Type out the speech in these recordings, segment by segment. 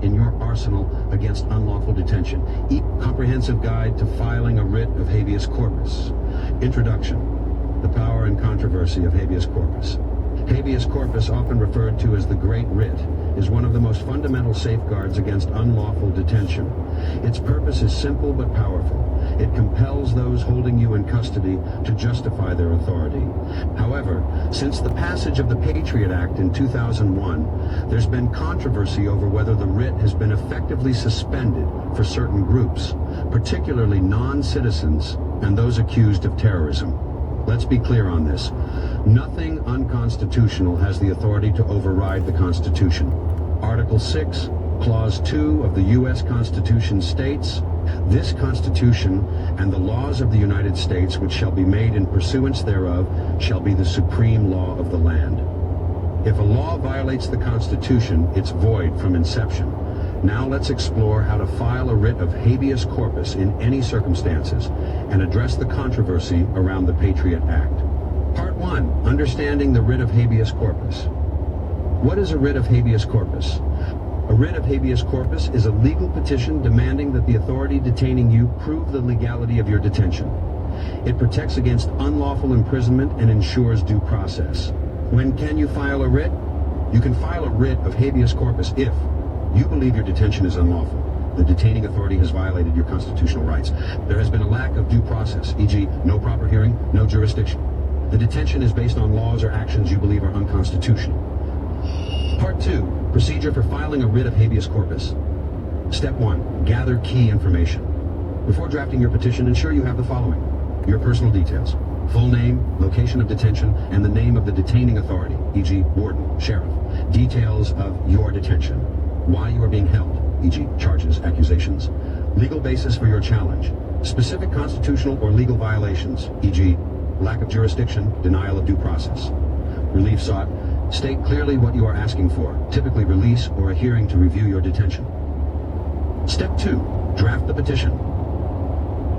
in your arsenal against unlawful detention. Comprehensive Guide to Filing a Writ of Habeas Corpus. Introduction. The Power and Controversy of Habeas Corpus. Habeas corpus, often referred to as the Great Writ, is one of the most fundamental safeguards against unlawful detention. Its purpose is simple but powerful. It compels those holding you in custody to justify their authority. However, since the passage of the Patriot Act in 2001, there's been controversy over whether the writ has been effectively suspended for certain groups, particularly non-citizens and those accused of terrorism. Let's be clear on this. Nothing unconstitutional has the authority to override the Constitution. Article 6, Clause 2 of the U.S. Constitution states, "This Constitution and the laws of the United States which shall be made in pursuance thereof shall be the supreme law of the land." If a law violates the Constitution, it's void from inception. Now let's explore how to file a writ of habeas corpus in any circumstances and address the controversy around the Patriot Act. Part 1. Understanding the writ of habeas corpus. What is a writ of habeas corpus? A writ of habeas corpus is a legal petition demanding that the authority detaining you prove the legality of your detention. It protects against unlawful imprisonment and ensures due process. When can you file a writ? You can file a writ of habeas corpus if you believe your detention is unlawful. The detaining authority has violated your constitutional rights. There has been a lack of due process, e.g., no proper hearing, no jurisdiction. The detention is based on laws or actions you believe are unconstitutional. Part 2. Procedure for filing a writ of habeas corpus. Step 1. Gather key information. Before drafting your petition, ensure you have the following: your personal details, full name, location of detention, and the name of the detaining authority, e.g., warden, sheriff, details of your detention, why you are being held, e.g., charges, accusations, legal basis for your challenge, specific constitutional or legal violations, e.g., lack of jurisdiction, denial of due process, relief sought. State clearly what you are asking for, typically release or a hearing to review your detention. Step 2. Draft the petition.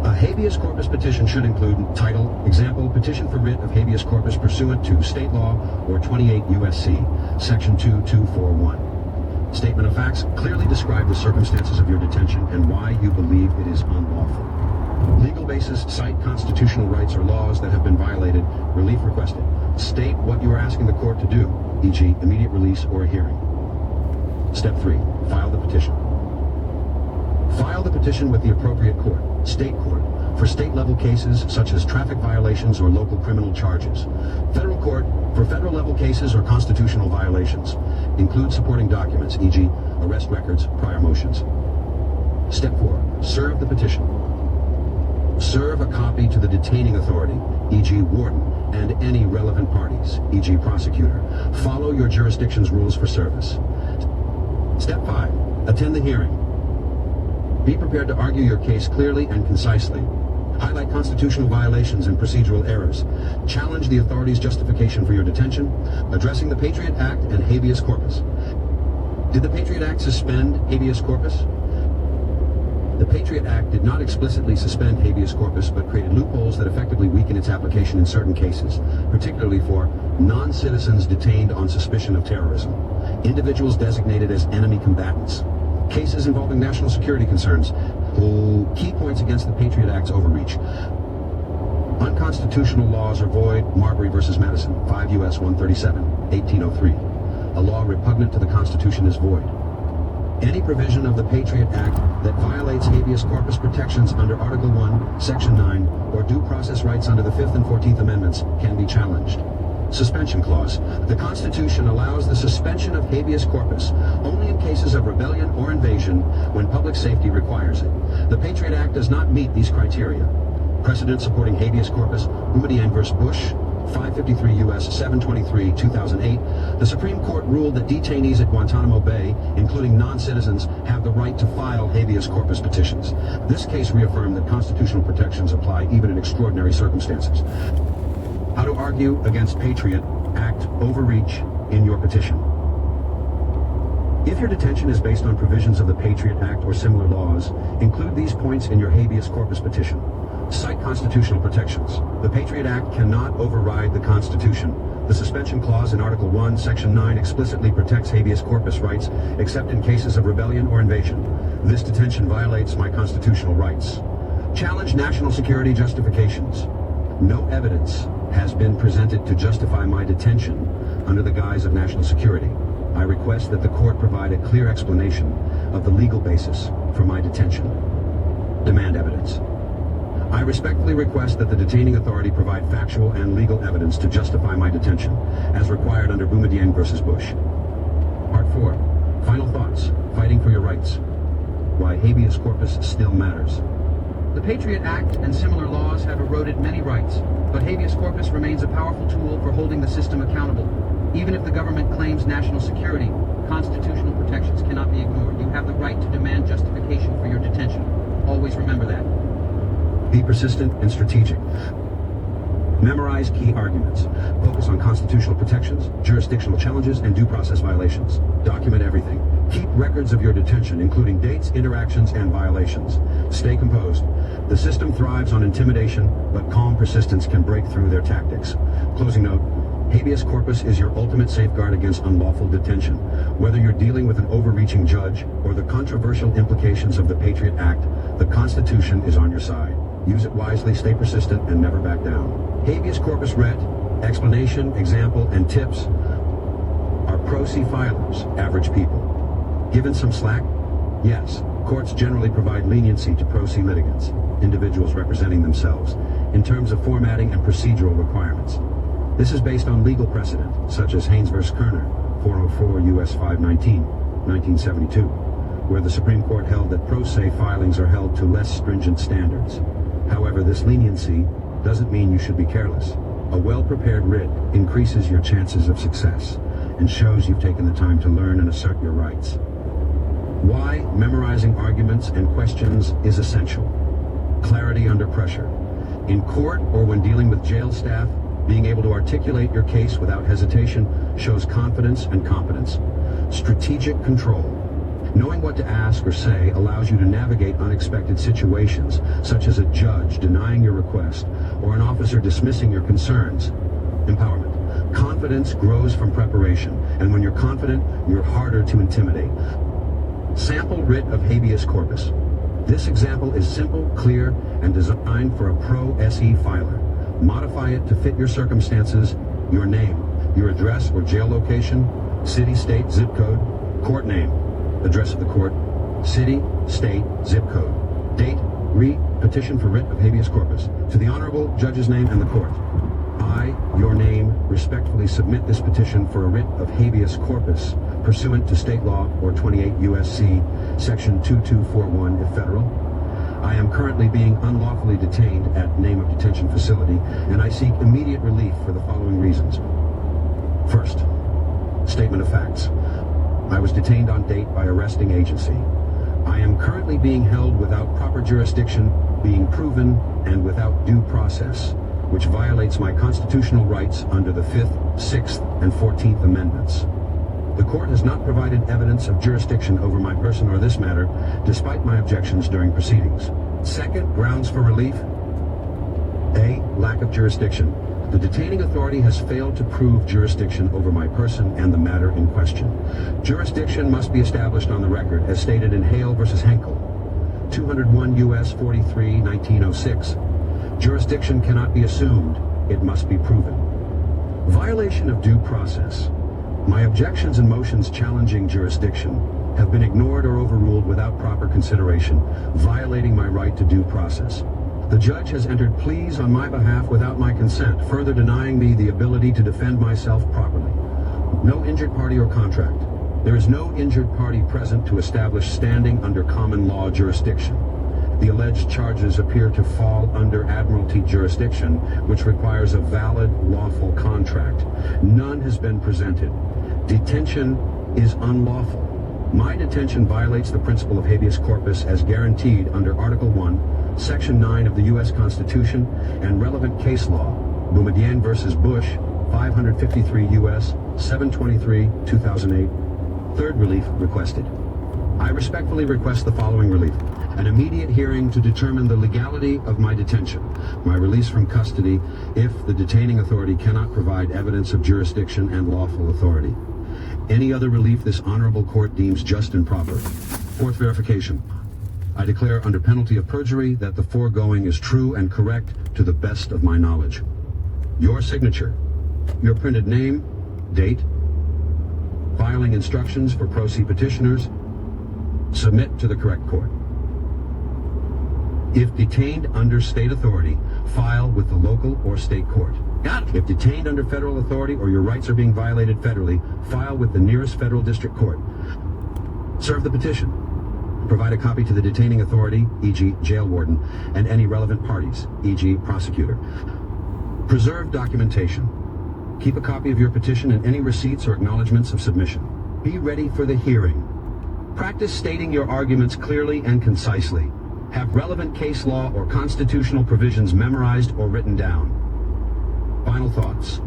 A habeas corpus petition should include title, example, petition for writ of habeas corpus pursuant to state law or 28 U.S.C. Section 2241. Statement of facts clearly describe the circumstances of your detention and why you believe it is unlawful. Legal basis, cite constitutional rights or laws that have been violated, relief requested. State what you are asking the court to do, e.g., immediate release or a hearing. Step 3. File the petition. File the petition with the appropriate court, state court, for state-level cases such as traffic violations or local criminal charges. Federal court for federal-level cases or constitutional violations. Include supporting documents, e.g., arrest records, prior motions. Step 4. Serve the petition. Serve a copy to the detaining authority, e.g., warden, and any relevant parties, e.g., prosecutor. Follow your jurisdiction's rules for service. Step 5. Attend the hearing. Be prepared to argue your case clearly and concisely. Highlight constitutional violations and procedural errors. Challenge the authority's justification for your detention, addressing the Patriot Act and habeas corpus. Did the Patriot Act suspend habeas corpus? The Patriot Act did not explicitly suspend habeas corpus, but created loopholes that effectively weaken its application in certain cases, particularly for non-citizens detained on suspicion of terrorism, individuals designated as enemy combatants, cases involving national security concerns. Key points against the Patriot Act's overreach. Unconstitutional laws are void. Marbury versus Madison, 5 U.S. 137, 1803. A law repugnant to the Constitution is void. Any provision of the Patriot Act that violates habeas corpus protections under Article 1, Section 9, or due process rights under the 5th and 14th Amendments can be challenged. Suspension clause. The Constitution allows the suspension of habeas corpus only in cases of rebellion or invasion when public safety requires it. The Patriot Act does not meet these criteria. Precedent supporting habeas corpus, Boumediene v. Bush, 553 U.S. 723, 2008, the Supreme Court ruled that detainees at Guantanamo Bay, including non-citizens, have the right to file habeas corpus petitions. This case reaffirmed that constitutional protections apply even in extraordinary circumstances. How to argue against Patriot Act overreach in your petition. If your detention is based on provisions of the Patriot Act or similar laws, include these points in your habeas corpus petition. Cite constitutional protections. The Patriot Act cannot override the Constitution. The suspension clause in Article 1, Section 9 explicitly protects habeas corpus rights, except in cases of rebellion or invasion. This detention violates my constitutional rights. Challenge national security justifications. No evidence has been presented to justify my detention under the guise of national security. I request that the court provide a clear explanation of the legal basis for my detention. Demand evidence. I respectfully request that the detaining authority provide factual and legal evidence to justify my detention, as required under Boumediene versus Bush. Part 4. Final thoughts. Fighting for your rights. Why habeas corpus still matters. The Patriot Act and similar laws have eroded many rights, but habeas corpus remains a powerful tool for holding the system accountable. Even if the government claims national security, constitutional protections cannot be ignored. You have the right to demand justification for your detention. Always remember that. Be persistent and strategic. Memorize key arguments. Focus on constitutional protections, jurisdictional challenges, and due process violations. Document everything. Keep records of your detention, including dates, interactions, and violations. Stay composed. The system thrives on intimidation, but calm persistence can break through their tactics. Closing note. Habeas corpus is your ultimate safeguard against unlawful detention. Whether you're dealing with an overreaching judge or the controversial implications of the Patriot Act, the Constitution is on your side. Use it wisely, stay persistent, and never back down. Habeas corpus writ, explanation, example, and tips are pro se filers, average people. Given some slack? Yes. Courts generally provide leniency to pro se litigants, individuals representing themselves, in terms of formatting and procedural requirements. This is based on legal precedent, such as Haynes v. Kerner, 404 U.S. 519, 1972, where the Supreme Court held that pro se filings are held to less stringent standards. However, this leniency doesn't mean you should be careless. A well-prepared writ increases your chances of success and shows you've taken the time to learn and assert your rights. Why memorizing arguments and questions is essential. Clarity under pressure. In court or when dealing with jail staff, being able to articulate your case without hesitation shows confidence and competence. Strategic control. Knowing what to ask or say allows you to navigate unexpected situations, such as a judge denying your request or an officer dismissing your concerns. Empowerment. Confidence grows from preparation, and when you're confident, you're harder to intimidate. Sample writ of habeas corpus. This example is simple, clear, and designed for a pro-SE filer. Modify it to fit your circumstances, your name, your address or jail location, city, state, zip code, court name, address of the court, city, state, zip code, date, petition for writ of habeas corpus, to the Honorable Judge's name and the court. I, your name, respectfully submit this petition for a writ of habeas corpus pursuant to state law or 28 U.S.C. Section 2241 if federal. I am currently being unlawfully detained at name of detention facility, and I seek immediate relief for the following reasons. First, statement of facts. I was detained on date by arresting agency. I am currently being held without proper jurisdiction, being proven, and without due process, which violates my constitutional rights under the 5th, 6th, and 14th Amendments. The court has not provided evidence of jurisdiction over my person or this matter, despite my objections during proceedings. Second, grounds for relief. A, lack of jurisdiction. The detaining authority has failed to prove jurisdiction over my person and the matter in question. Jurisdiction must be established on the record, as stated in Hale v. Henkel, 201 U.S. 43, 1906. Jurisdiction cannot be assumed, it must be proven. Violation of due process. My objections and motions challenging jurisdiction have been ignored or overruled without proper consideration, violating my right to due process. The judge has entered pleas on my behalf without my consent, further denying me the ability to defend myself properly. No injured party or contract. There is no injured party present to establish standing under common law jurisdiction. The alleged charges appear to fall under admiralty jurisdiction, which requires a valid, lawful contract. None has been presented. Detention is unlawful. My detention violates the principle of habeas corpus as guaranteed under Article 1, Section 9 of the U.S. Constitution and relevant case law, Boumediene v. Bush, 553 U.S. 723, 2008. Third relief requested. I respectfully request the following relief. An immediate hearing to determine the legality of my detention, my release from custody, if the detaining authority cannot provide evidence of jurisdiction and lawful authority. Any other relief this honorable court deems just and proper. Fourth verification. I declare under penalty of perjury that the foregoing is true and correct to the best of my knowledge. Your signature, your printed name, date, filing instructions for pro se petitioners, submit to the correct court. If detained under state authority, file with the local or state court. Got it. If detained under federal authority or your rights are being violated federally, file with the nearest federal district court. Serve the petition. Provide a copy to the detaining authority, e.g. jail warden, and any relevant parties, e.g. prosecutor. Preserve documentation. Keep a copy of your petition and any receipts or acknowledgments of submission. Be ready for the hearing. Practice stating your arguments clearly and concisely. Have relevant case law or constitutional provisions memorized or written down. Final thoughts.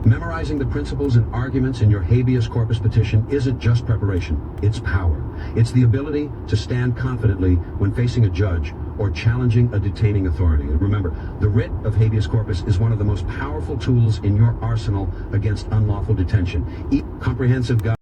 Memorizing the principles and arguments in your habeas corpus petition isn't just preparation, it's power. It's the ability to stand confidently when facing a judge or challenging a detaining authority. And remember, the writ of habeas corpus is one of the most powerful tools in your arsenal against unlawful detention. Comprehensive guide